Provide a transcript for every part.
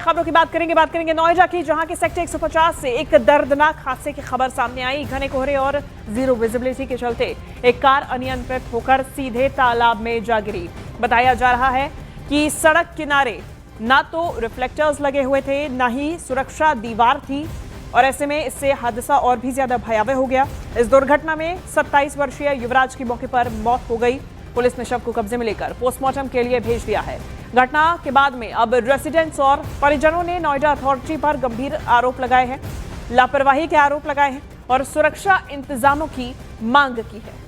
खबरों की बात करेंगे नोएडा की, जहां के सेक्टर 150 से एक दर्दनाक हादसे की खबर सामने आई। घने कोहरे और जीरो विजिबिलिटी के चलते एक कार अनियंत्रित होकर सीधे तालाब में जा गिरी। बताया जा रहा है कि सड़क किनारे ना तो रिफ्लेक्टर्स लगे हुए थे, ना ही सुरक्षा दीवार थी, और ऐसे में इससे हादसा और भी ज्यादा भयावह हो गया। इस दुर्घटना में 27 वर्षीय युवराज की मौके पर मौत हो गई। पुलिस ने शव को कब्जे में लेकर पोस्टमार्टम के लिए भेज दिया है। घटना के बाद में अब रेसिडेंट्स और परिजनों ने नोएडा अथॉरिटी पर गंभीर आरोप लगाए हैं, लापरवाही के आरोप लगाए हैं और सुरक्षा इंतजामों की मांग की है।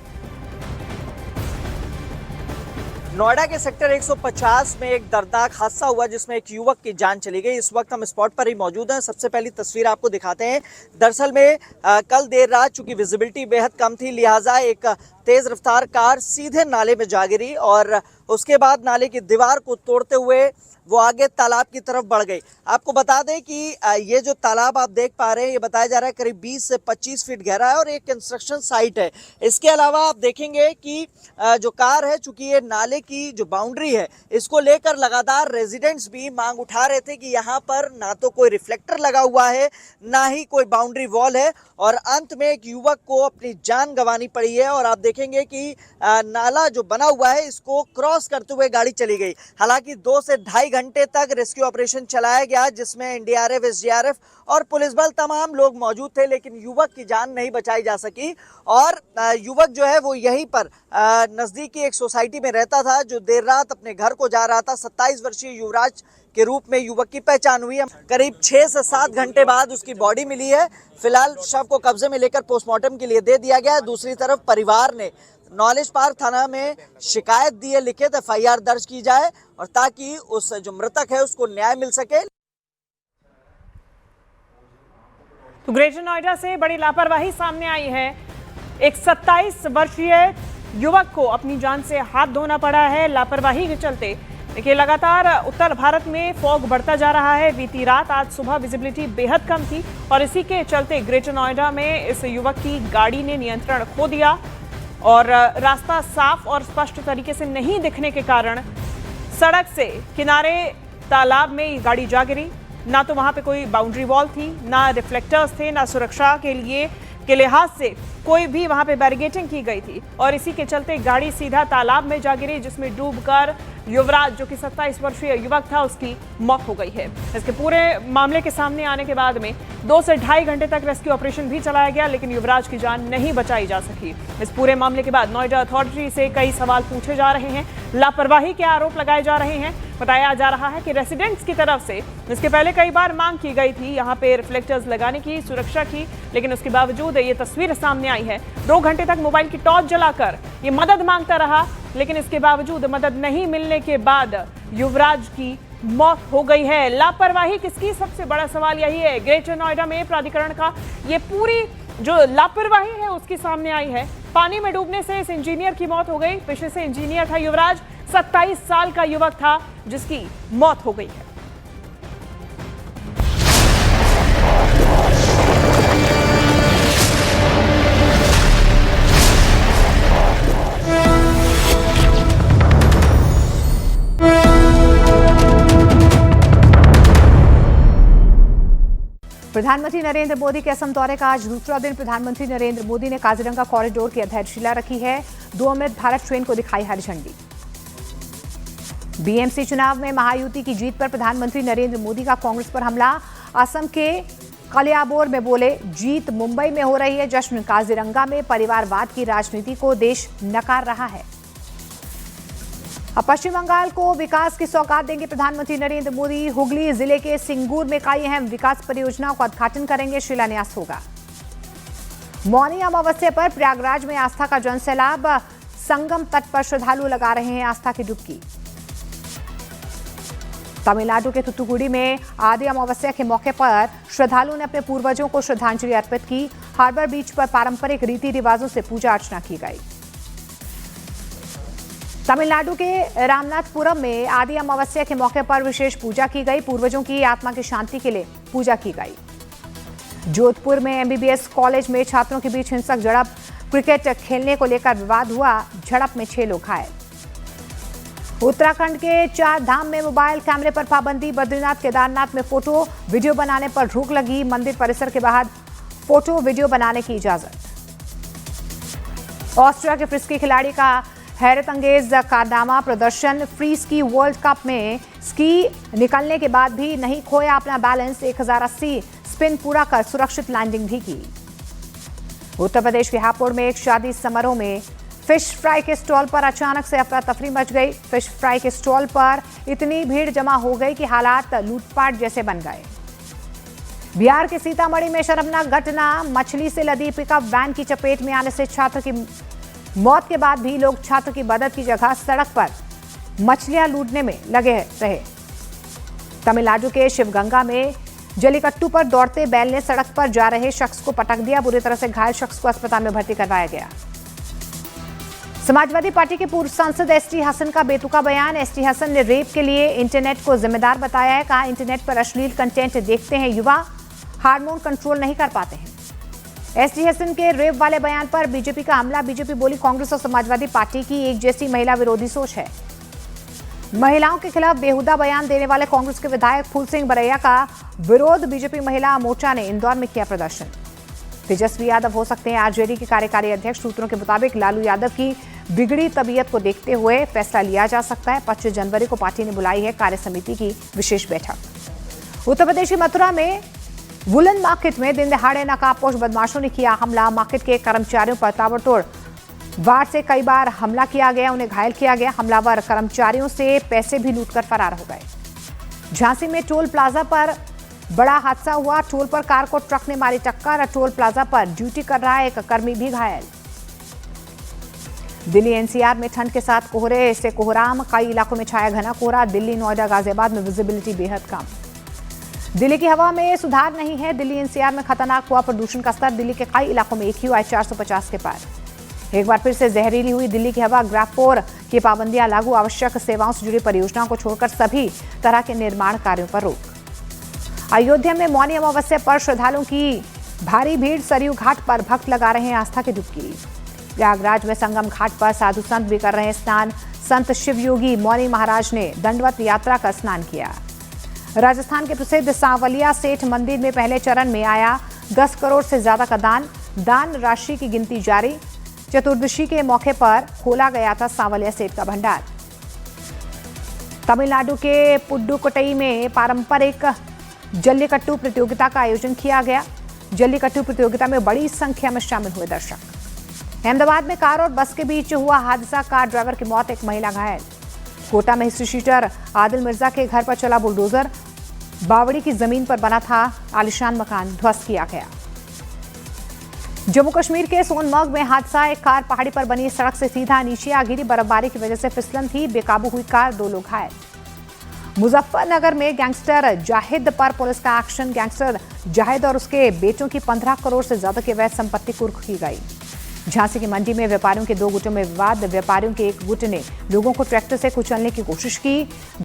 नोएडा के सेक्टर 150 में एक दर्दनाक हादसा हुआ जिसमें एक युवक की जान चली गई। इस वक्त हम स्पॉट पर ही मौजूद हैं। सबसे पहली तस्वीर आपको दिखाते हैं। दरअसल में कल देर रात चूंकि विजिबिलिटी बेहद कम थी, लिहाजा एक तेज रफ्तार कार सीधे नाले में जा गिरी और उसके बाद नाले की दीवार को तोड़ते हुए वो आगे तालाब की तरफ बढ़ गई। आपको बता दें कि ये जो तालाब आप देख पा रहे हैं, ये बताया जा रहा है करीब 20 से 25 फीट गहरा है और एक कंस्ट्रक्शन साइट है। इसके अलावा आप देखेंगे कि जो कार है, चूंकि ये नाले की जो बाउंड्री है, इसको लेकर लगातार रेजिडेंट्स भी मांग उठा रहे थे कि यहाँ पर ना तो कोई रिफ्लेक्टर लगा हुआ है, ना ही कोई बाउंड्री वॉल है, और अंत में एक युवक को अपनी जान गंवानी पड़ी है। और आप देखेंगे कि नाला जो बना हुआ है, इसको क्रॉस करते हुए गाड़ी चली गई। हालांकि 2 से ढाई घंटे तक रेस्क्यू ऑपरेशन चलाया गया, जिसमें एनडीआरएफ, एसडीआरएफ और पुलिस बल तमाम लोग मौजूद थे, लेकिन युवक की जान नहीं बचाई जा सकी। और युवक जो है वो यहीं पर नजदीकी एक सोसाइटी में रहता था, जो देर रात अपने घर को जा रहा था। 27 वर्षीय युवराज के रूप में युवक की पहचान हुई है। करीब 6 से 7 घंटे बाद उसकी बॉडी मिली है। फिलहाल शव को कब्जे में लेकर पोस्टमार्टम के लिए दे दिया गया है। दूसरी तरफ परिवार ने नॉलेज पार्क थाना में शिकायत दी है, लिखित एफआईआर दर्ज की जाए और ताकि उस जो मृतक है उसको न्याय मिल सके। तो ग्रेटर नोएडा से बड़ी लापरवाही सामने आई है। एक 27 वर्षीय युवक को अपनी जान से हाथ धोना पड़ा है लापरवाही के चलते। देखिए, लगातार उत्तर भारत में फॉग बढ़ता जा रहा है। बीती रात आज सुबह विजिबिलिटी बेहद कम थी और इसी के चलते ग्रेटर नोएडा में इस युवक की गाड़ी ने नियंत्रण खो दिया और रास्ता साफ और स्पष्ट तरीके से नहीं दिखने के कारण सड़क से किनारे तालाब में ये गाड़ी जा गिरी। ना तो वहां पे कोई बाउंड्री वॉल थी, ना रिफ्लेक्टर्स थे, ना सुरक्षा के लिहाज से कोई भी वहां पे बैरिगेटिंग की गई थी और इसी के चलते गाड़ी सीधा तालाब में जा गिरी, जिसमें डूबकर युवराज, जो कि 27 वर्षीय युवक था, उसकी मौत हो गई है। इसके पूरे मामले के सामने आने के बाद में 2 से ढाई घंटे तक रेस्क्यू ऑपरेशन भी चलाया गया, लेकिन युवराज की जान नहीं बचाई जा सकी। इस पूरे मामले के बाद नोएडा अथॉरिटी से कई सवाल पूछे जा रहे हैं, लापरवाही के आरोप लगाए जा रहे हैं। बताया जा रहा है कि रेसिडेंट्स की तरफ से इसके पहले कई बार मांग की गई थी यहाँ पे रिफ्लेक्टर्स लगाने की, सुरक्षा की, लेकिन उसके बावजूद ये तस्वीर सामने आई है। 2 घंटे तक मोबाइल की टॉर्च जलाकर ये मदद मांगता रहा, लेकिन इसके बावजूद मदद नहीं मिलने के बाद युवराज की मौत हो गई है। लापरवाही किसकी? सबसे बड़ा सवाल यही है। ग्रेटर नोएडा में प्राधिकरण का ये पूरी जो लापरवाही है उसकी सामने आई है। पानी में डूबने से इस इंजीनियर की मौत हो गई। पेशे से इंजीनियर था युवराज, 27 साल का युवक था जिसकी मौत हो गई है। प्रधानमंत्री नरेंद्र मोदी के असम दौरे का आज दूसरा दिन। प्रधानमंत्री नरेंद्र मोदी ने काजीरंगा कॉरिडोर की आधारशिला रखी है। 2 अमृत भारत ट्रेन को दिखाई हरी झंडी। बीएमसी चुनाव में महायुति की जीत पर प्रधानमंत्री नरेंद्र मोदी का कांग्रेस पर हमला। असम के कलियाबोर में बोले, जीत मुंबई में हो रही है जश्न। काजीरंगा में परिवारवाद की राजनीति को देश नकार रहा है। अब पश्चिम बंगाल को विकास की सौगात देंगे प्रधानमंत्री नरेंद्र मोदी। हुगली जिले के सिंगूर में कई अहम विकास परियोजनाओं का उद्घाटन करेंगे, शिलान्यास होगा। मौनी अमावस्या पर प्रयागराज में आस्था का जनसैलाब। संगम तट पर श्रद्धालु लगा रहे हैं आस्था की डुबकी। तमिलनाडु के थुथुकुडी में आदि अमावस्या के मौके पर श्रद्धालुओं ने अपने पूर्वजों को श्रद्धांजलि अर्पित की। हार्बर बीच पर पारंपरिक रीति रिवाजों से पूजा अर्चना की गई। तमिलनाडु के रामनाथपुरम में आदि अमावस्या के मौके पर विशेष पूजा की गई। पूर्वजों की आत्मा की शांति के लिए पूजा की गई। जोधपुर में एमबीबीएस कॉलेज में छात्रों के बीच हिंसक झड़प। क्रिकेट खेलने को लेकर विवाद हुआ, झड़प में 6 लोग घायल। उत्तराखंड के 4 धाम में मोबाइल कैमरे पर पाबंदी, बद्रीनाथ केदारनाथ में फोटो वीडियो बनाने पर रोक लगी, मंदिर परिसर के बाहर फोटो वीडियो बनाने की इजाजत। ऑस्ट्रिया के फ्रिस्की खिलाड़ी का हैरत अंगेज कारनामा प्रदर्शन, फ्री स्की वर्ल्ड कप में स्की निकलने के बाद भी नहीं खोया अपना बैलेंस, 1080 स्पिन पूरा कर सुरक्षित लैंडिंग भी की। उत्तर प्रदेश के हापुड़ में एक शादी समारोह में फिश फ्राई के स्टॉल पर अचानक से अफरा तफरी मच गई। फिश फ्राई के स्टॉल पर इतनी भीड़ जमा हो गई कि हालात लूटपाट जैसे बन गए। बिहार के सीतामढ़ी में शर्मनाक घटना, मछली से लदी पिकअप वैन की चपेट में आने से छात्र की मौत के बाद भी लोग छात्र की मदद की जगह सड़क पर मछलियां लूटने में लगे रहे। तमिलनाडु के शिवगंगा में जलीकट्टू पर दौड़ते बैल ने सड़क पर जा रहे शख्स को पटक दिया, बुरी तरह से घायल शख्स को अस्पताल में भर्ती करवाया गया। समाजवादी पार्टी के पूर्व सांसद एसटी हसन का बेतुका बयान, एसटी हसन ने रेप के लिए इंटरनेट को जिम्मेदार बताया है। कहा, इंटरनेट पर अश्लील कंटेंट देखते हैं युवा, हार्मोन कंट्रोल नहीं कर पाते हैं। एसटी हसन के रेप वाले बयान पर बीजेपी का हमला, बीजेपी बोली कांग्रेस और समाजवादी पार्टी की एक जैसी महिला विरोधी सोच है। महिलाओं के खिलाफ बेहुदा बयान देने वाले कांग्रेस के विधायक फूल सिंह बरैया का विरोध, बीजेपी महिला मोर्चा ने इंदौर में किया प्रदर्शन। तेजस्वी यादव हो सकते हैं आरजेडी के कार्यकारी अध्यक्ष, सूत्रों के मुताबिक लालू यादव की बिगड़ी तबीयत को देखते हुए फैसला लिया जा सकता है। 25 जनवरी को पार्टी ने बुलाई है कार्य समिति की विशेष बैठक। उत्तर प्रदेश की मथुरा में वुलन मार्केट में दिन दहाड़े नकाबपोश बदमाशों ने किया हमला, मार्केट के कर्मचारियों पर ताबड़तोड़ वार से कई बार हमला किया गया, उन्हें घायल किया गया। हमलावर कर्मचारियों से पैसे भी लूटकर फरार हो गए। झांसी में टोल प्लाजा पर बड़ा हादसा हुआ, टोल पर कार को ट्रक ने मारी टक्कर, टोल प्लाजा पर ड्यूटी कर रहा एक कर्मी भी घायल। दिल्ली एनसीआर में ठंड के साथ कोहरे से कोहराम, कई इलाकों में छाया घना कोहरा, दिल्ली, नोएडा, गाजियाबाद में विजिबिलिटी बेहद कम। दिल्ली की हवा में सुधार नहीं है, दिल्ली एनसीआर में खतरनाक हुआ प्रदूषण का स्तर, दिल्ली के कई इलाकों में AQI आए 450 के पार। एक बार फिर से जहरीली हुई दिल्ली की हवा, ग्राफ 4 की पाबंदियां लागू, आवश्यक सेवाओं से जुड़ी परियोजनाओं को छोड़कर सभी तरह के निर्माण कार्यों पर रोक। अयोध्या में मौनी अमावस्या पर श्रद्धालुओं की भारी भीड़, सरयू घाट पर भक्त लगा रहे हैं आस्था की डुबकी। प्रयागराज में संगम घाट पर साधु संत भी कर रहे हैं स्नान, संत शिवयोगी मौनी महाराज ने दंडवत यात्रा का स्नान किया। राजस्थान के प्रसिद्ध सांवलिया सेठ मंदिर में पहले चरण में आया 10 करोड़ से ज्यादा का दान राशि की गिनती जारी। चतुर्दशी के मौके पर खोला गया था सांवलिया सेठ का भंडार। तमिलनाडु के पुडुकोट्टई में पारंपरिक जल्लीकट्टू प्रतियोगिता का आयोजन किया गया। जल्लीकट्टू प्रतियोगिता में बड़ी संख्या में शामिल हुए दर्शक। अहमदाबाद में कार और बस के बीच हुआ हादसा, कार ड्राइवर की मौत, एक महिला घायल। कोटा में हिस्ट्री शीटर आदिल मिर्जा के घर पर चला बुलडोजर, बावड़ी की जमीन पर बना था आलिशान मकान ध्वस्त किया गया। जम्मू कश्मीर के सोनमर्ग में हादसा, एक कार पहाड़ी पर बनी सड़क से सीधा नीचे आ गिरी, बर्फबारी की वजह से फिसलन थी, बेकाबू हुई कार, 2 लोग घायल। मुजफ्फरनगर में गैंगस्टर जाहिद पर पुलिस का एक्शन, गैंगस्टर जाहिद और उसके बेटों की 15 करोड़ से ज्यादा की अवैध संपत्ति कुर्क की गई। झांसी की मंडी में व्यापारियों के 2 गुटों में विवाद, व्यापारियों के एक गुट ने लोगों को ट्रैक्टर से कुचलने की कोशिश की।